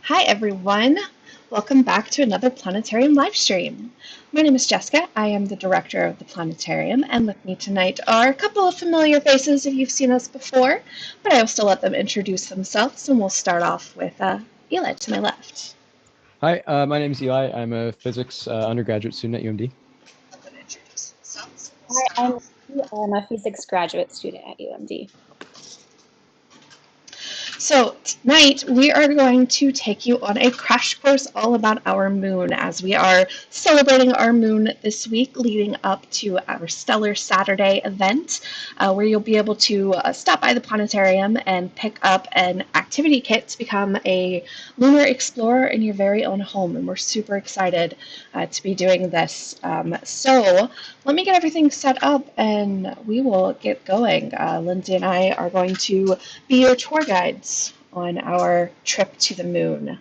Hi everyone, welcome back to another Planetarium live stream. My name is Jessica, I am the director of the Planetarium, and with me tonight are a couple of familiar faces if you've seen us before, but I will still let them introduce themselves, and we'll start off with Eli to my left. Hi, my name is Eli. I'm a physics undergraduate student at UMD. Let them introduce themselves. Hi, I'm a physics graduate student at UMD. So tonight we are going to take you on a crash course all about our moon as we are celebrating our moon this week leading up to our Stellar Saturday event where you'll be able to stop by the planetarium and pick up an activity kit to become a lunar explorer in your very own home, and we're super excited to be doing this. So let me get everything set up and we will get going. Lindsay and I are going to be your tour guides on our trip to the moon.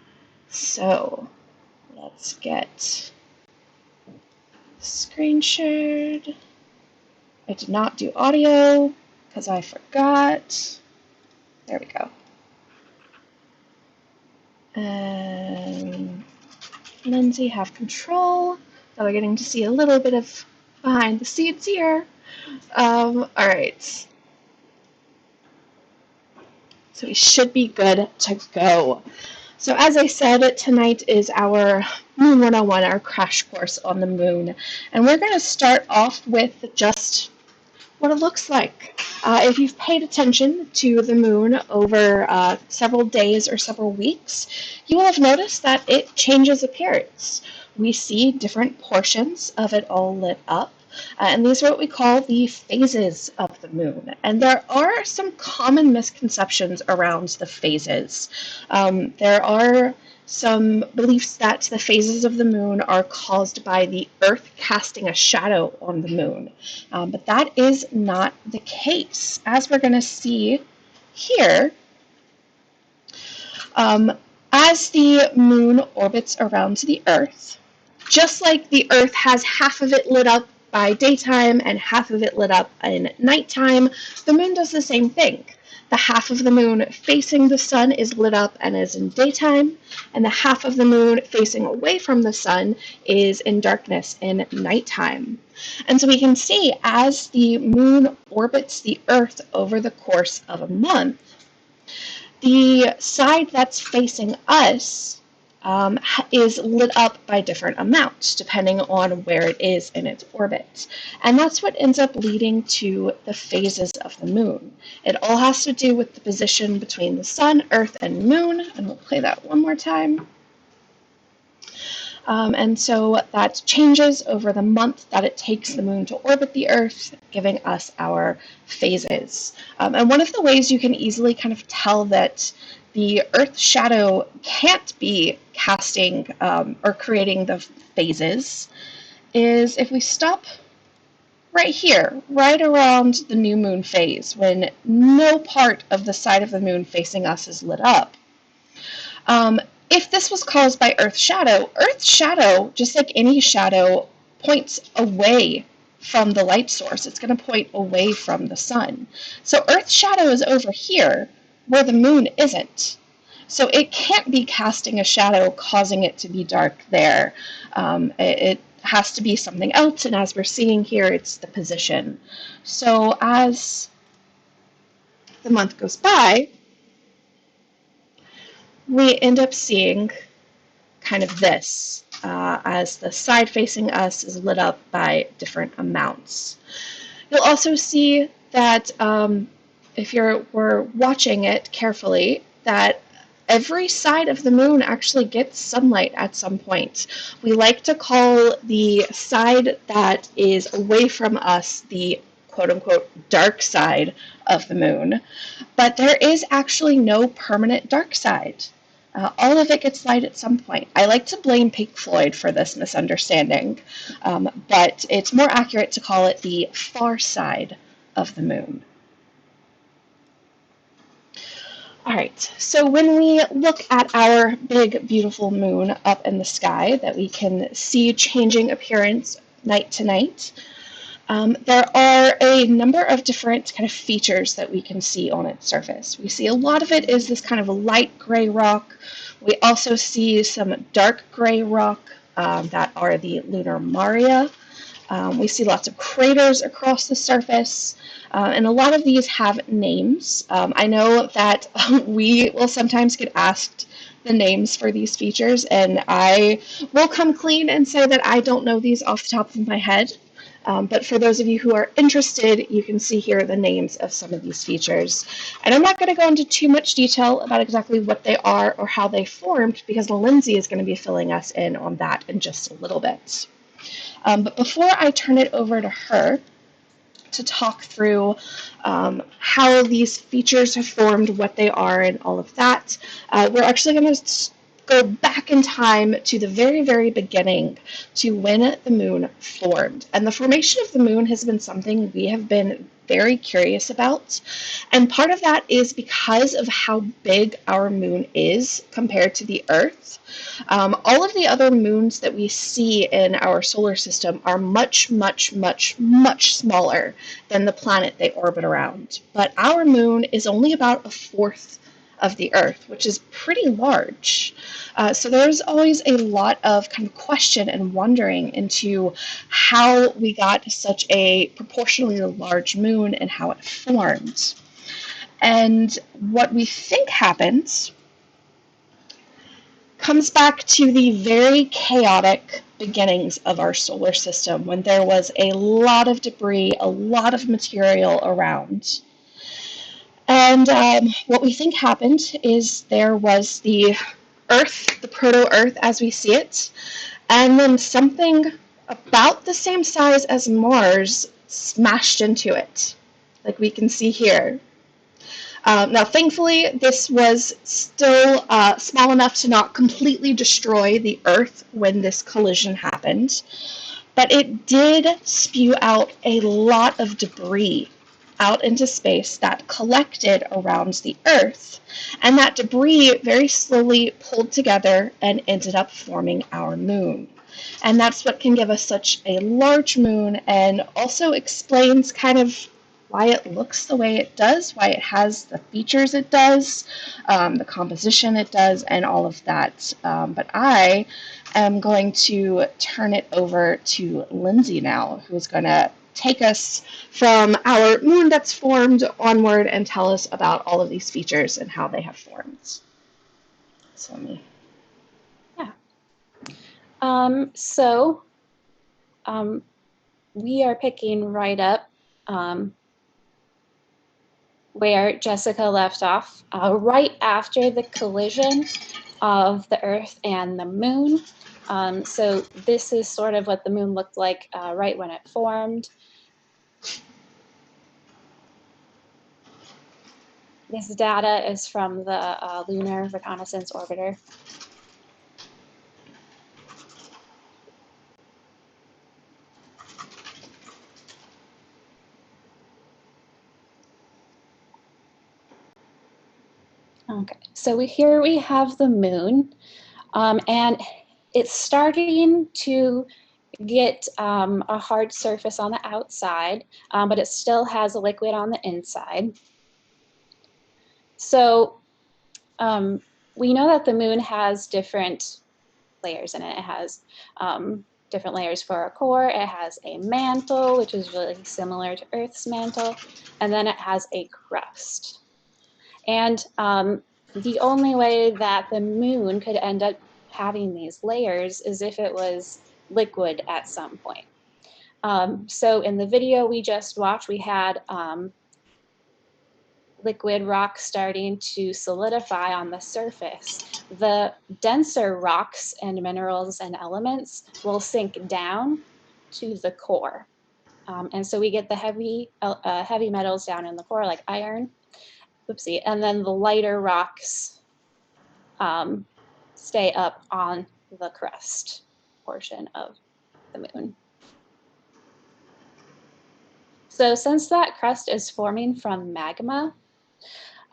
So let's get screen shared. I did not do audio because I forgot. There we go. And Lindsay, have control. So we're getting to see a little bit of behind the scenes here. All right. So we should be good to go. So as I said, tonight is our Moon 101, our crash course on the moon. And we're going to start off with just what it looks like. If you've paid attention to the moon over several days or several weeks, you will have noticed that it changes appearance. We see different portions of it all lit up. And these are what we call the phases of the moon. And there are some common misconceptions around the phases. There are some beliefs that the phases of the moon are caused by the Earth casting a shadow on the moon. But that is not the case. As we're going to see here, as the moon orbits around the Earth, just like the Earth has half of it lit up by daytime and half of it lit up in nighttime, the moon does the same thing. The half of the moon facing the sun is lit up and is in daytime, and the half of the moon facing away from the sun is in darkness in nighttime. And so we can see as the moon orbits the Earth over the course of a month, the side that's facing us is lit up by different amounts depending on where it is in its orbit. And that's what ends up leading to the phases of the moon. It all has to do with the position between the sun, earth, and moon, and we'll play that one more time. And so that changes over the month that it takes the moon to orbit the Earth, giving us our phases. And one of the ways you can easily kind of tell that the Earth shadow can't be casting or creating the phases is if we stop right here, right around the new moon phase, when no part of the side of the moon facing us is lit up. If this was caused by Earth's shadow, just like any shadow, points away from the light source. It's going to point away from the sun. So Earth's shadow is over here where the moon isn't. So it can't be casting a shadow causing it to be dark there. It has to be something else, and as we're seeing here, it's the position. So as the month goes by, we end up seeing kind of this as the side facing us is lit up by different amounts. You'll also see that if we're watching it carefully, that every side of the moon actually gets sunlight at some point. We like to call the side that is away from us the quote-unquote dark side of the moon, but there is actually no permanent dark side. All of it gets light at some point. I like to blame Pink Floyd for this misunderstanding, but it's more accurate to call it the far side of the moon. All right, so when we look at our big, beautiful moon up in the sky that we can see changing appearance night to night, there are a number of different kind of features that we can see on its surface. We see a lot of it is this kind of light gray rock We also see some dark gray rock that are the lunar maria. We see lots of craters across the surface, and a lot of these have names. I know that we will sometimes get asked the names for these features, and I will come clean and say that I don't know these off the top of my head. But for those of you who are interested, you can see here the names of some of these features. And I'm not going to go into too much detail about exactly what they are or how they formed, because Lindsay is going to be filling us in on that in just a little bit. But before I turn it over to her to talk through how these features have formed, what they are, and all of that, we're actually going to go back in time to the very, very beginning to when the moon formed. And the formation of the moon has been something we have been very curious about. And part of that is because of how big our moon is compared to the Earth. All of the other moons that we see in our solar system are much, much, much, much smaller than the planet they orbit around. But our moon is only about a fourth of the Earth, which is pretty large. So there's always a lot of kind of question and wondering into how we got such a proportionally large moon and how it formed. And what we think happened comes back to the very chaotic beginnings of our solar system, when there was a lot of debris, a lot of material around. And what we think happened is there was the Earth, the proto-Earth as we see it, and then something about the same size as Mars smashed into it, like we can see here. Now, thankfully, this was still small enough to not completely destroy the Earth when this collision happened, but it did spew out a lot of debris out into space that collected around the Earth, and that debris very slowly pulled together and ended up forming our moon. And that's what can give us such a large moon, and also explains kind of why it looks the way it does, why it has the features it does, the composition it does, and all of that. But I am going to turn it over to Lindsay now, who's going to take us from our moon that's formed onward and tell us about all of these features and how they have formed. So let me... We are picking right up where Jessica left off, right after the collision of the Earth and the moon. So this is sort of what the moon looked like right when it formed. This data is from the Lunar Reconnaissance Orbiter. Okay, so here we have the moon, and it's starting to get a hard surface on the outside, but it still has a liquid on the inside. So we know that the moon has different layers in it. It has different layers for a core. It has a mantle, which is really similar to Earth's mantle, and then it has a crust. And the only way that the moon could end up having these layers is if it was liquid at some point. So in the video we just watched, we had liquid rock starting to solidify on the surface. The denser rocks and minerals and elements will sink down to the core. And so we get the heavy metals down in the core, like iron. Oopsie. And then the lighter rocks stay up on the crust portion of the moon. So since that crust is forming from magma,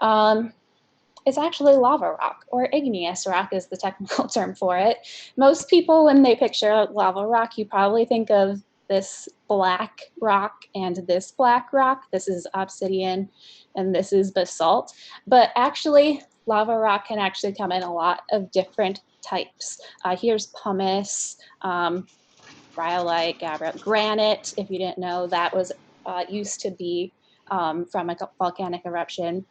it's actually lava rock, or igneous rock is the technical term for it. Most people, when they picture lava rock, you probably think of this black rock and this black rock. This is obsidian and this is basalt. But actually, lava rock can actually come in a lot of different types. Here's pumice, rhyolite, gabbro, granite. If you didn't know, that was used to be from a volcanic eruption.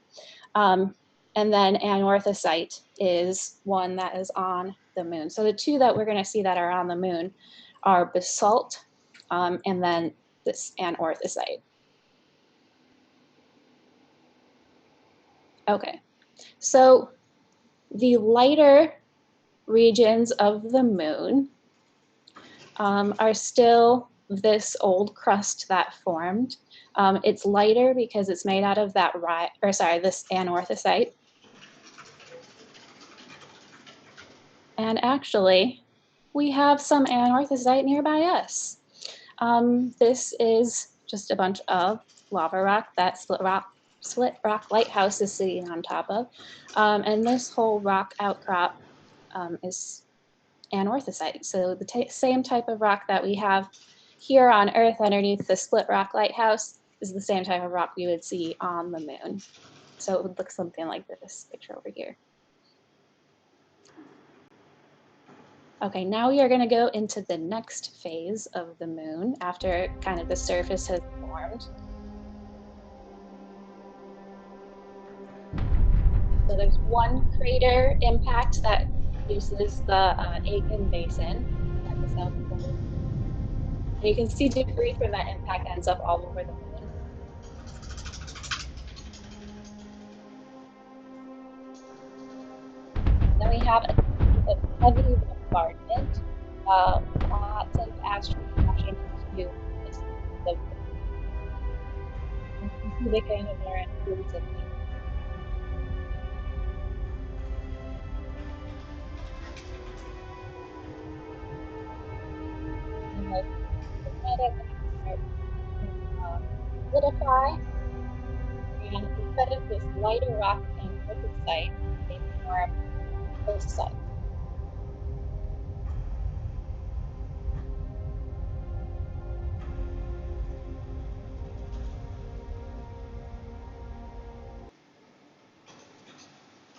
And then anorthosite is one that is on the moon. So the two that we're going to see that are on the moon are basalt and then this anorthosite. Okay, so the lighter regions of the moon are still this old crust that formed. It's lighter because it's made out of that this anorthosite. And actually, we have some anorthosite nearby us. This is just a bunch of lava rock that Split Rock Lighthouse is sitting on top of. And this whole rock outcrop is anorthosite. So the same type of rock that we have here on Earth underneath the Split Rock Lighthouse is the same type of rock we would see on the moon. So it would look something like this picture over here. Okay, now we are going to go into the next phase of the moon after kind of the surface has formed. So there's one crater impact that produces the Aitken Basin at the south pole. And you can see debris from that impact ends up all over the moon. Then we have a heavy bombardment, lots of asteroids crashing into this. You can see they kind of are in groups of things. And the planet starts to solidify, and instead of this lighter rock and site, they form those sites.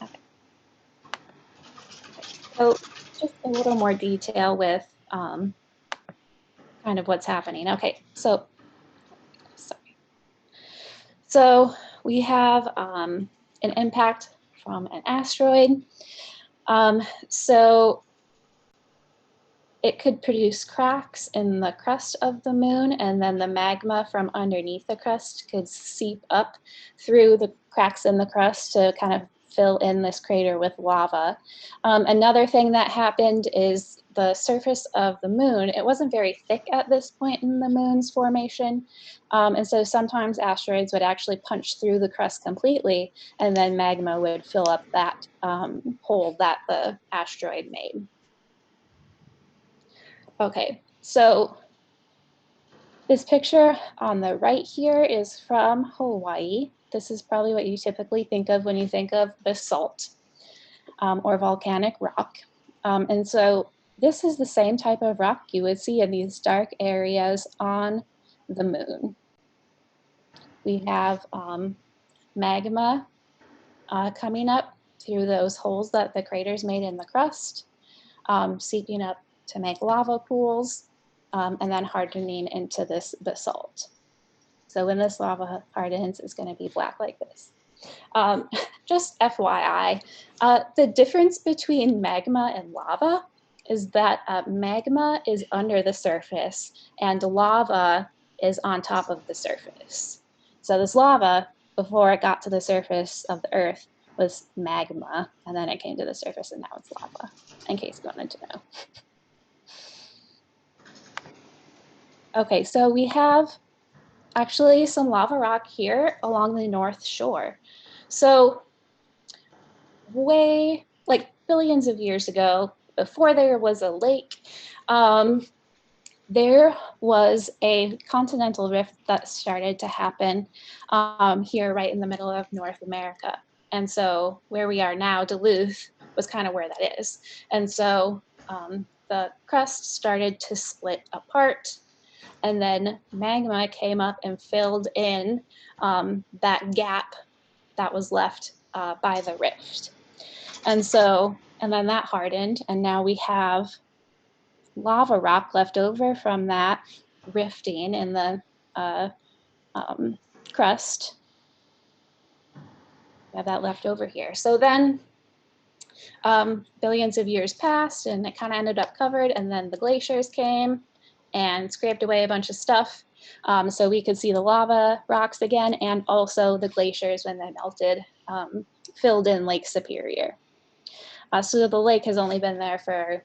Okay. So just a little more detail with kind of what's happening. Okay, so sorry. So we have an impact from an asteroid. So it could produce cracks in the crust of the moon, and then the magma from underneath the crust could seep up through the cracks in the crust to kind of fill in this crater with lava. Another thing that happened is the surface of the moon, it wasn't very thick at this point in the moon's formation. And so sometimes asteroids would actually punch through the crust completely, and then magma would fill up that hole that the asteroid made. Okay, so this picture on the right here is from Hawaii. This is probably what you typically think of when you think of basalt or volcanic rock. And so this is the same type of rock you would see in these dark areas on the moon. We have magma coming up through those holes that the craters made in the crust, seeping up to make lava pools, and then hardening into this basalt. So when this lava hardens, it's going to be black like this. Just FYI, the difference between magma and lava is that magma is under the surface and lava is on top of the surface. So this lava, before it got to the surface of the Earth, was magma, and then it came to the surface and now it's lava, in case you wanted to know. Okay, so we have actually some lava rock here along the North Shore. So way, like billions of years ago, before there was a lake, there was a continental rift that started to happen here right in the middle of North America. And so where we are now, Duluth, was kind of where that is. And so the crust started to split apart, and then magma came up and filled in that gap that was left by the rift. And then that hardened, and now we have lava rock left over from that rifting in the crust. We have that left over here. So then billions of years passed, and it kind of ended up covered, and then the glaciers came and scraped away a bunch of stuff. So we could see the lava rocks again, and also the glaciers when they melted filled in Lake Superior. So the lake has only been there for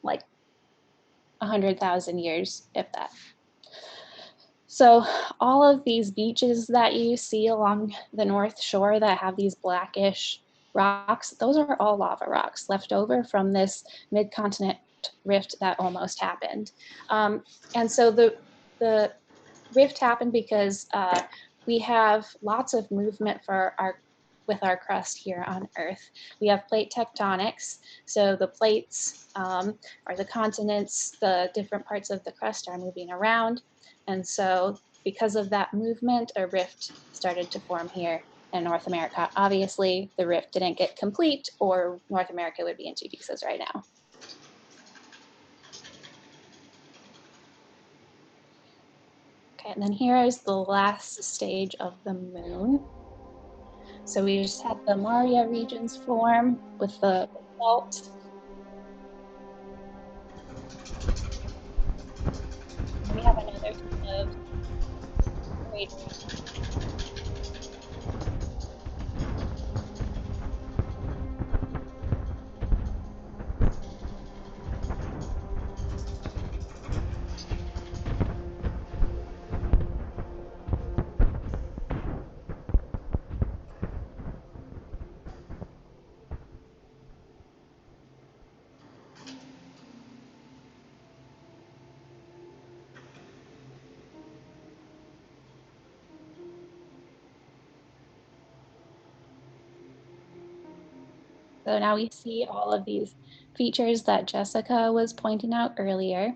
like 100,000 years, if that. So all of these beaches that you see along the North Shore that have these blackish rocks, those are all lava rocks left over from this mid-continent rift that almost happened. And so the rift happened because we have lots of movement with our crust here on Earth. We have plate tectonics, so the plates or the continents, the different parts of the crust are moving around. And so because of that movement, a rift started to form here in North America. Obviously, the rift didn't get complete, or North America would be in two pieces right now. Okay, and then here is the last stage of the moon. So we just had the Maria regions form with the basalt. And we have another type of crater. So now we see all of these features that Jessica was pointing out earlier.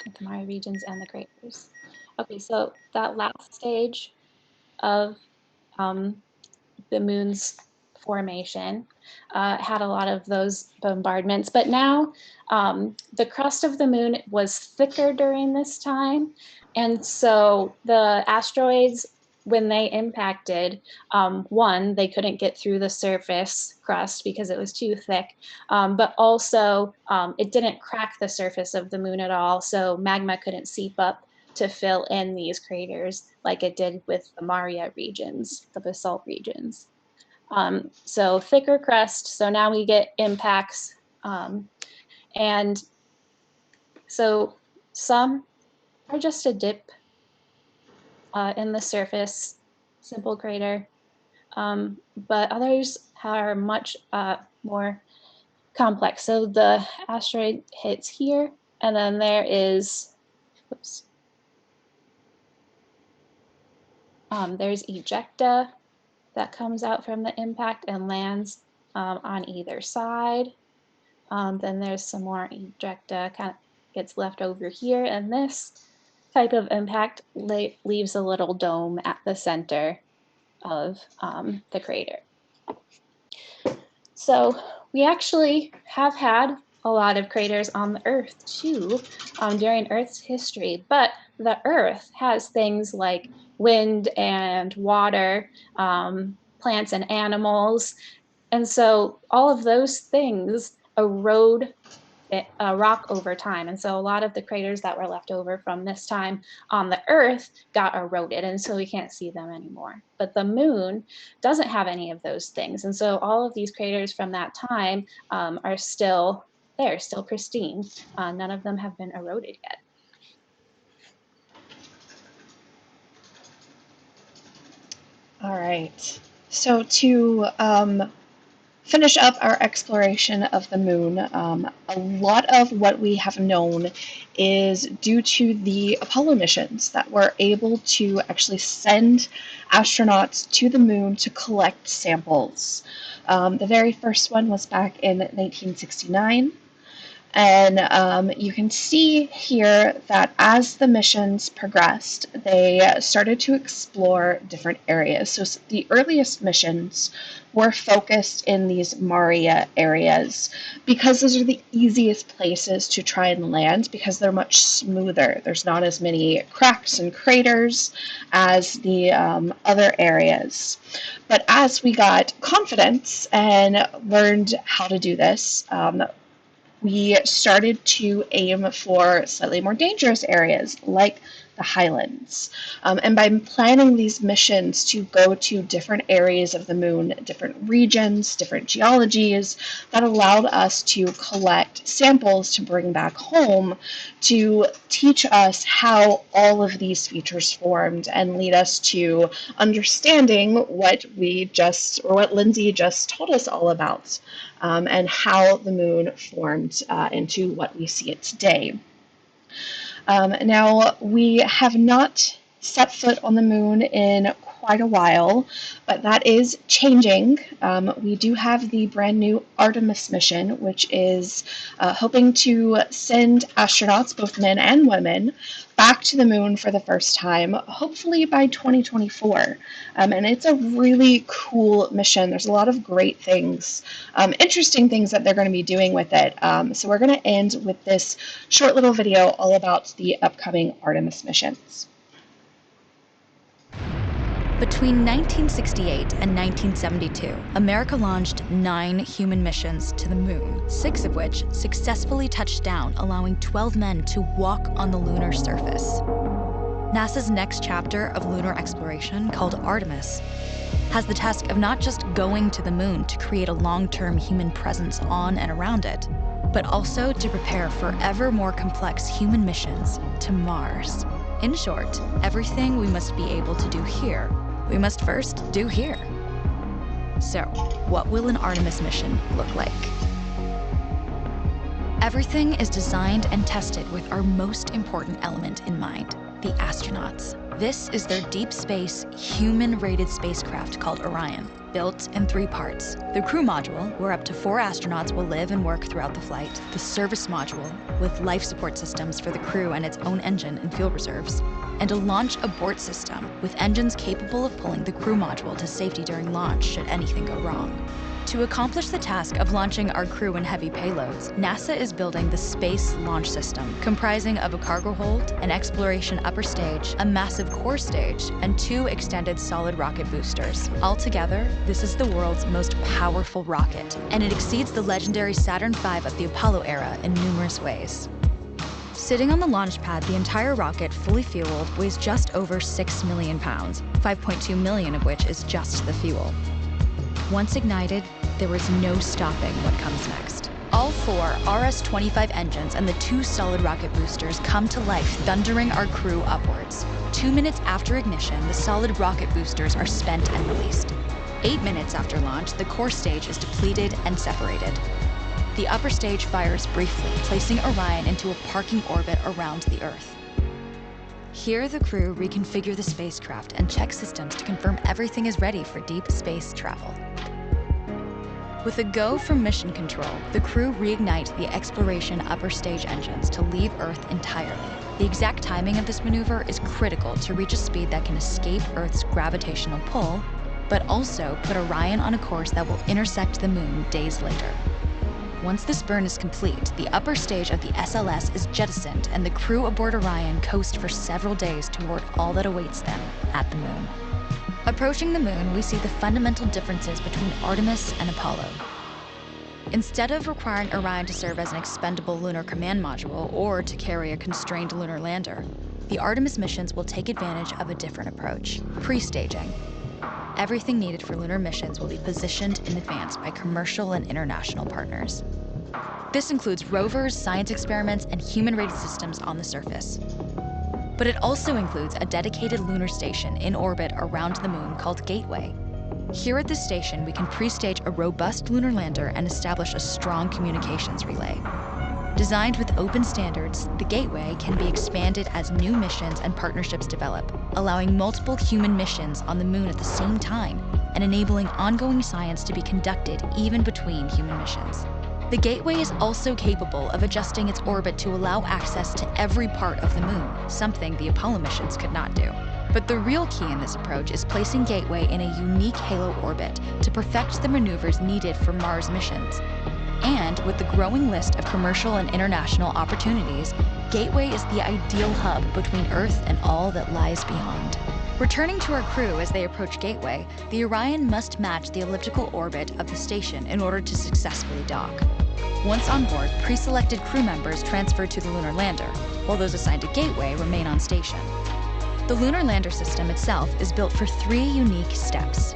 The Maya regions and the craters. Okay, so that last stage of the moon's formation had a lot of those bombardments, but now the crust of the moon was thicker during this time, and so the asteroids, when they impacted, one, they couldn't get through the surface crust because it was too thick, but also it didn't crack the surface of the moon at all, so magma couldn't seep up to fill in these craters like it did with the Maria regions, the basalt regions. So thicker crust, so now we get impacts. And so some are just a dip in the surface, simple crater, but others are much more complex. So the asteroid hits here, and then there is, oops, there's ejecta that comes out from the impact and lands on either side. Then there's some more ejecta kind of gets left over here, and this type of impact leaves a little dome at the center of the crater. So we actually have had a lot of craters on the Earth too during Earth's history, but the Earth has things like wind and water, plants and animals, and so all of those things erode rock over time. And so a lot of the craters that were left over from this time on the Earth got eroded, and so we can't see them anymore. But the moon doesn't have any of those things. And so all of these craters from that time are still there, still pristine. None of them have been eroded yet. All right. So to finish up our exploration of the moon, a lot of what we have known is due to the Apollo missions that were able to actually send astronauts to the moon to collect samples. The very first one was back in 1969. And you can see here that as the missions progressed, they started to explore different areas. So the earliest missions were focused in these Maria areas because those are the easiest places to try and land because they're much smoother. There's not as many cracks and craters as the other areas. But as we got confidence and learned how to do this, we started to aim for slightly more dangerous areas like the highlands. And by planning these missions to go to different areas of the moon, different regions, different geologies, that allowed us to collect samples to bring back home to teach us how all of these features formed and lead us to understanding what what Lindsay just told us all about. And how the moon formed into what we see it today. Now, we have not set foot on the moon in quite a while, but that is changing. We do have the brand new Artemis mission, which is hoping to send astronauts, both men and women, back to the moon for the first time, hopefully by 2024. And it's a really cool mission. There's a lot of great things, interesting things that they're going to be doing with it. So we're going to end with this short little video all about the upcoming Artemis missions. Between 1968 and 1972, America launched 9 human missions to the moon, 6 of which successfully touched down, allowing 12 men to walk on the lunar surface. NASA's next chapter of lunar exploration, called Artemis, has the task of not just going to the moon to create a long-term human presence on and around it, but also to prepare for ever more complex human missions to Mars. In short, everything we must be able to do here, we must first do here. So, what will an Artemis mission look like? Everything is designed and tested with our most important element in mind, the astronauts. This is their deep space, human-rated spacecraft called Orion, built in 3 parts. The crew module, where up to 4 astronauts will live and work throughout the flight. The service module, with life support systems for the crew and its own engine and fuel reserves. And a launch abort system, with engines capable of pulling the crew module to safety during launch should anything go wrong. To accomplish the task of launching our crew and heavy payloads, NASA is building the Space Launch System, comprising of a cargo hold, an exploration upper stage, a massive core stage, and 2 extended solid rocket boosters. Altogether, this is the world's most powerful rocket, and it exceeds the legendary Saturn V of the Apollo era in numerous ways. Sitting on the launch pad, the entire rocket, fully fueled, weighs just over 6 million pounds, 5.2 million of which is just the fuel. Once ignited, there is no stopping what comes next. All 4 RS-25 engines and the 2 solid rocket boosters come to life, thundering our crew upwards. 2 minutes after ignition, the solid rocket boosters are spent and released. 8 minutes after launch, the core stage is depleted and separated. The upper stage fires briefly, placing Orion into a parking orbit around the Earth. Here, the crew reconfigure the spacecraft and check systems to confirm everything is ready for deep space travel. With a go from mission control, the crew reignite the exploration upper stage engines to leave Earth entirely. The exact timing of this maneuver is critical to reach a speed that can escape Earth's gravitational pull, but also put Orion on a course that will intersect the moon days later. Once this burn is complete, the upper stage of the SLS is jettisoned and the crew aboard Orion coast for several days toward all that awaits them at the moon. Approaching the moon, we see the fundamental differences between Artemis and Apollo. Instead of requiring Orion to serve as an expendable lunar command module or to carry a constrained lunar lander, the Artemis missions will take advantage of a different approach: pre-staging. Everything needed for lunar missions will be positioned in advance by commercial and international partners. This includes rovers, science experiments, and human-rated systems on the surface. But it also includes a dedicated lunar station in orbit around the moon called Gateway. Here at this station, we can pre-stage a robust lunar lander and establish a strong communications relay. Designed with open standards, the Gateway can be expanded as new missions and partnerships develop, allowing multiple human missions on the moon at the same time and enabling ongoing science to be conducted even between human missions. The Gateway is also capable of adjusting its orbit to allow access to every part of the Moon, something the Apollo missions could not do. But the real key in this approach is placing Gateway in a unique halo orbit to perfect the maneuvers needed for Mars missions. And with the growing list of commercial and international opportunities, Gateway is the ideal hub between Earth and all that lies beyond. Returning to our crew as they approach Gateway, the Orion must match the elliptical orbit of the station in order to successfully dock. Once on board, pre-selected crew members transfer to the lunar lander, while those assigned to Gateway remain on station. The lunar lander system itself is built for 3 unique steps: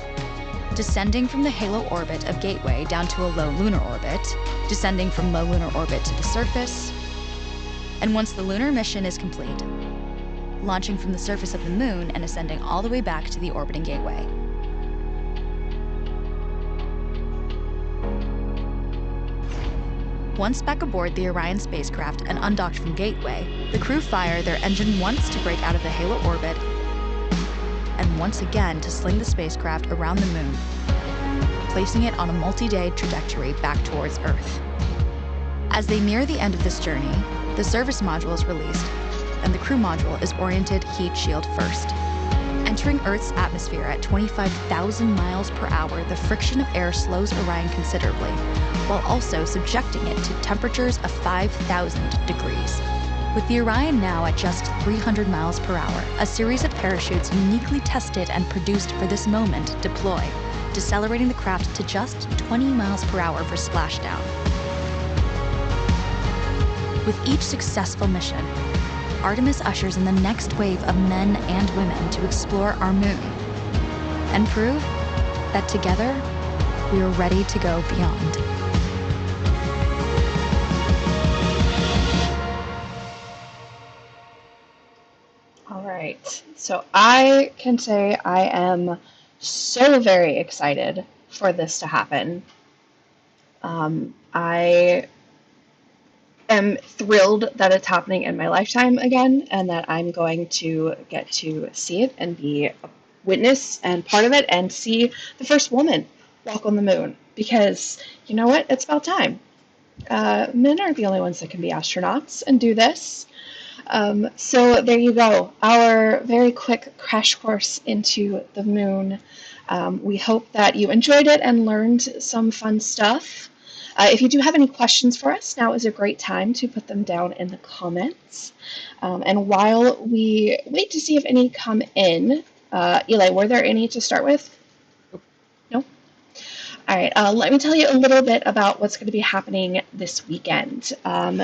descending from the halo orbit of Gateway down to a low lunar orbit, descending from low lunar orbit to the surface, and once the lunar mission is complete, launching from the surface of the Moon and ascending all the way back to the orbiting Gateway. Once back aboard the Orion spacecraft and undocked from Gateway, the crew fire their engine once to break out of the halo orbit, and once again to sling the spacecraft around the Moon, placing it on a multi-day trajectory back towards Earth. As they near the end of this journey, the service module is released, and the crew module is oriented heat shield first. Entering Earth's atmosphere at 25,000 miles per hour, the friction of air slows Orion considerably, while also subjecting it to temperatures of 5,000 degrees. With the Orion now at just 300 miles per hour, a series of parachutes uniquely tested and produced for this moment deploy, decelerating the craft to just 20 miles per hour for splashdown. With each successful mission, Artemis ushers in the next wave of men and women to explore our Moon and prove that together we are ready to go beyond. All right, so I can say I am so very excited for this to happen. I am thrilled that it's happening in my lifetime again, and that I'm going to get to see it and be a witness and part of it and see the first woman walk on the Moon, because you know what, it's about time. Men aren't the only ones that can be astronauts and do this. So there you go, our very quick crash course into the Moon. We hope that you enjoyed it and learned some fun stuff. If you do have any questions for us, now is a great time to put them down in the comments. And while we wait to see if any come in, Eli, were there any to start with? No? All right, let me tell you a little bit about what's going to be happening this weekend.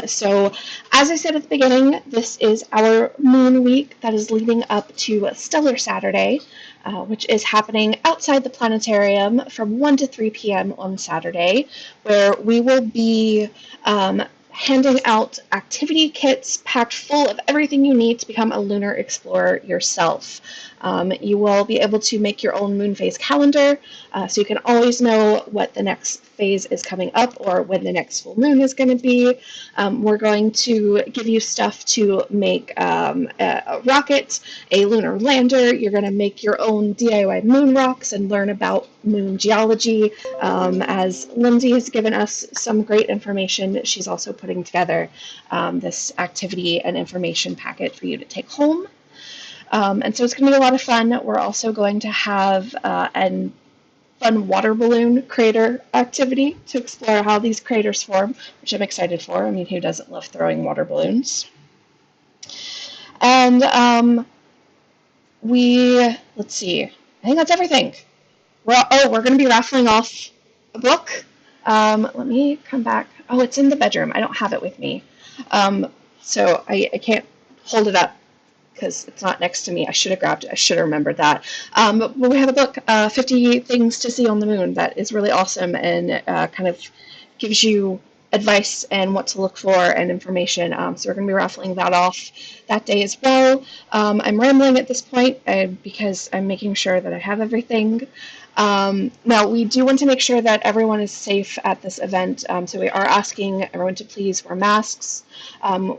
So, as I said at the beginning, this is our Moon Week that is leading up to Stellar Saturday, which is happening outside the Planetarium from 1 to 3 p.m. on Saturday, where we will be handing out activity kits packed full of everything you need to become a lunar explorer yourself. You will be able to make your own moon phase calendar, so you can always know what the next phase is coming up or when the next full moon is going to be. We're going to give you stuff to make a rocket, a lunar lander. You're going to make your own DIY moon rocks and learn about moon geology, as Lindsay has given us some great information. She's also putting together this activity and information packet for you to take home. And so it's going to be a lot of fun. We're also going to have a fun water balloon crater activity to explore how these craters form, which I'm excited for. I mean, who doesn't love throwing water balloons? And let's see, I think that's everything. We're going to be raffling off a book. Let me come back. Oh, it's in the bedroom. I don't have it with me. So I can't hold it up because it's not next to me. I should have grabbed it. I should have remembered that. But we have a book, 50 Things to See on the Moon, that is really awesome and kind of gives you advice and what to look for and information. So we're going to be raffling that off that day as well. I'm rambling at this point because I'm making sure that I have everything. Now, we do want to make sure that everyone is safe at this event, so we are asking everyone to please wear masks.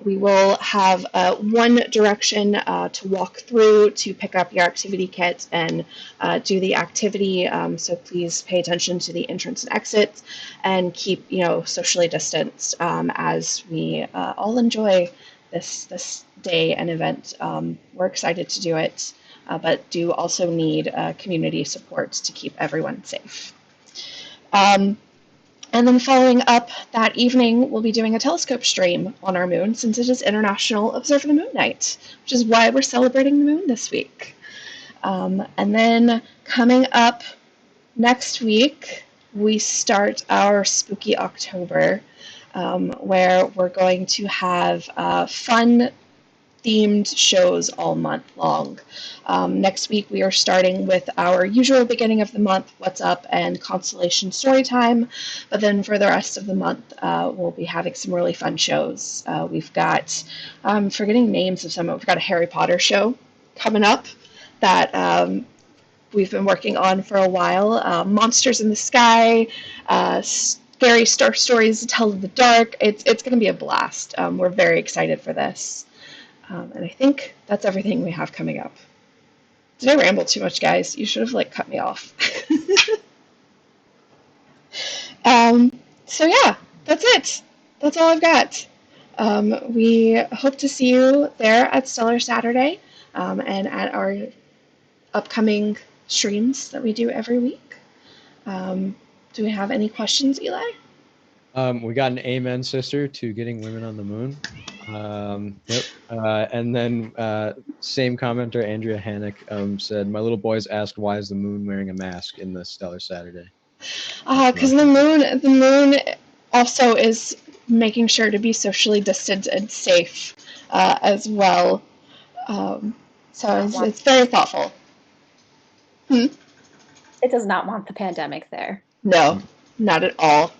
We will have one direction to walk through to pick up your activity kit and do the activity, so please pay attention to the entrance and exits and keep, socially distanced as we all enjoy this day and event. We're excited to do it, but do also need community support to keep everyone safe. And then following up that evening, we'll be doing a telescope stream on our moon since it is International Observe the Moon Night, which is why we're celebrating the moon this week. And then coming up next week, we start our spooky October, where we're going to have fun themed shows all month long. Next week, we are starting with our usual beginning of the month, What's Up, and Constellation Storytime. But then for the rest of the month, we'll be having some really fun shows. We've got, I'm forgetting names of some, we've got a Harry Potter show coming up that we've been working on for a while. Monsters in the Sky, scary stories to tell in the dark. It's going to be a blast. We're very excited for this. And I think that's everything we have coming up. Did I ramble too much, guys? You should have cut me off. So yeah, that's it. That's all I've got. We hope to see you there at Stellar Saturday and at our upcoming streams that we do every week. Do we have any questions, Eli? We got an amen, sister, to getting women on the moon. Yep. And then same commenter, Andrea Hannock, said, "My little boys asked, why is the moon wearing a mask in the Stellar Saturday?" Because the moon also is making sure to be socially distant and safe as well. So it's very thoughtful. It does not want the pandemic there. No, not at all.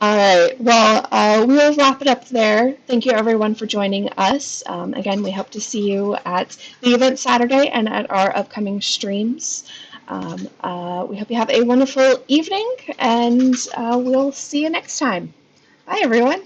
All right. Well, we'll wrap it up there. Thank you, everyone, for joining us. Again, we hope to see you at the event Saturday and at our upcoming streams. We hope you have a wonderful evening, and we'll see you next time. Bye, everyone.